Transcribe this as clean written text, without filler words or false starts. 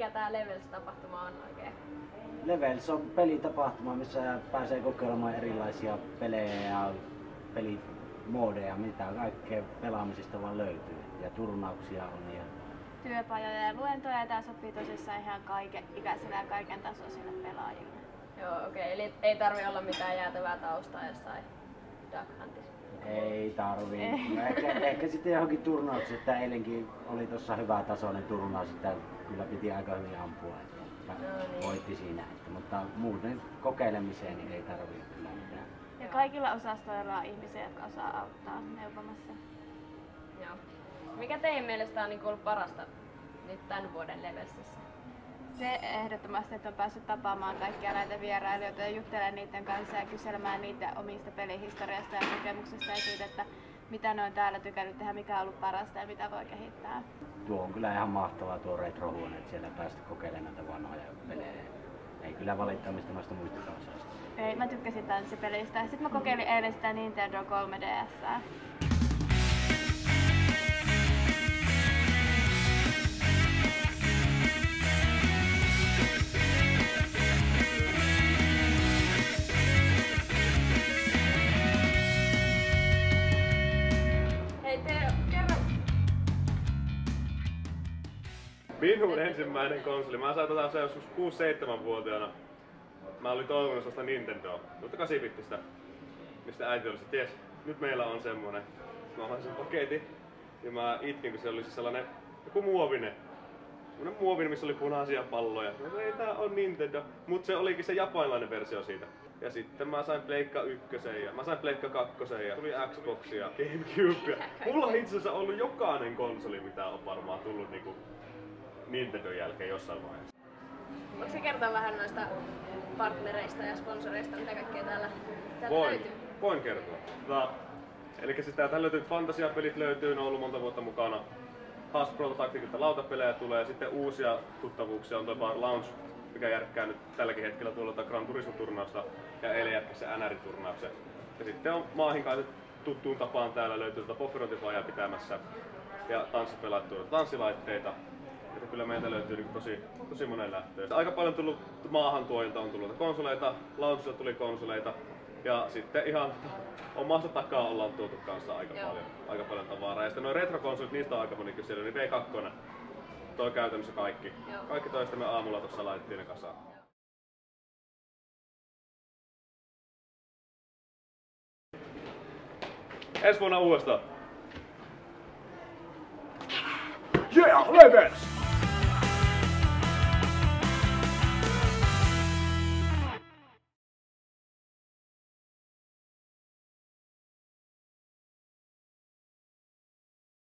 mikä tää Levels-tapahtuma on oikein? Levels on pelitapahtuma, missä pääsee kokeilemaan erilaisia pelejä ja pelimoodeja, mitä kaikkea pelaamisesta vaan löytyy. Ja turnauksia on. Ja työpajoja ja luentoja, ja tää sopii tosissaan ihan kaiken ikäisille ja kaiken tasoisille pelaajille. Joo, okei. Eli ei tarvi olla mitään jäätävää taustaa jossain Duck Huntissa. ei tarvii. Ehkä sitten johonkin turnaukseen, että eilenkin oli tossa hyvä tasoinen turnaus, että kyllä piti aika hyvin ampua. Voitti siinä, mutta muuten kokeilemiseen niin ei tarvii kyllä mitään. Ja kaikilla osastoilla on ihmisiä, jotka osaa auttaa neuvomassa. Joo. Mikä teidän mielestä on ollut parasta nyt tämän vuoden Levelsessä? Se ehdottomasti, että on päässyt tapaamaan kaikkia näitä vierailijoita ja juttelemaan niiden kanssa ja kyselemään niiden omista pelihistoriasta ja kokemuksista ja siitä, että mitä ne on täällä tykännyt tehdä, mikä on ollut parasta ja mitä voi kehittää. Tuo on kyllä ihan mahtavaa tuo retrohuone, että siellä päästä kokeilemaan näitä vanhoja pelejä. Ei kyllä valittamista noista muistakaan osasta. Ei, mä tykkäsin tanssipelistä. Sitten mä kokeilin eilen sitä Nintendo 3DS. Minun ensimmäinen konsoli. Mä sain tätä joskus 6-7-vuotiaana. Mä olin toivonut sellaista Nintendoa, mutta 8-bittistä, mistä äiti oli se, ties, nyt meillä on semmonen. Mä otin sen paketin ja mä itkin, kun se oli sellainen joku muovinen. Semmonen muovinen, missä oli punaisia palloja. Mä sanoin, ei tää on Nintendo, mut se olikin se japanilainen versio siitä. Ja sitten mä sain Pleikka 1 ja mä sain Pleikka 2 ja tuli Xbox ja Gamecube. Mulla on itse asiassa ollut jokainen konsoli, mitä on varmaan tullut niinku Nintendon jälkeen jossain vaiheessa. Voitko se kertoa vähän noista partnereista ja sponsoreista, mitä kaikkea täällä löytyy? Voin kertoa. Elikkä siis täällä löytyy fantasiapelit löytyy, ne on ollut monta vuotta mukana. Hasbro taktiikilta lautapelejä tulee, sitten uusia tuttavuuksia on toi Bar Lounge, mikä järkkää nyt tälläkin hetkellä tuolla Gran Turismo-turnausta ja eilen järkkäsi se NR-turnauksen. Ja sitten on maahinkaiset tuttuun tapaan täällä löytyy Pofferotifajaa pitämässä ja tanssipelaat tanssilaitteita. Että kyllä meiltä löytyy niin tosi monen lähtöön. Aika paljon tullut maahantuojilta on tullut konsoleita, Launchilta tuli konsoleita ja sitten ihan omasta takaa ollaan tuotu kanssa aika paljon tavaraa. Ja sitten nuo retrokonsolit, niistä on aika moni kysely, niin V2 toi käytännössä kaikki. Joo. Kaikki toista me aamulla tuossa laitettiin ne kasaan. Ensi vuonna uudestaan! Yeah, Levels!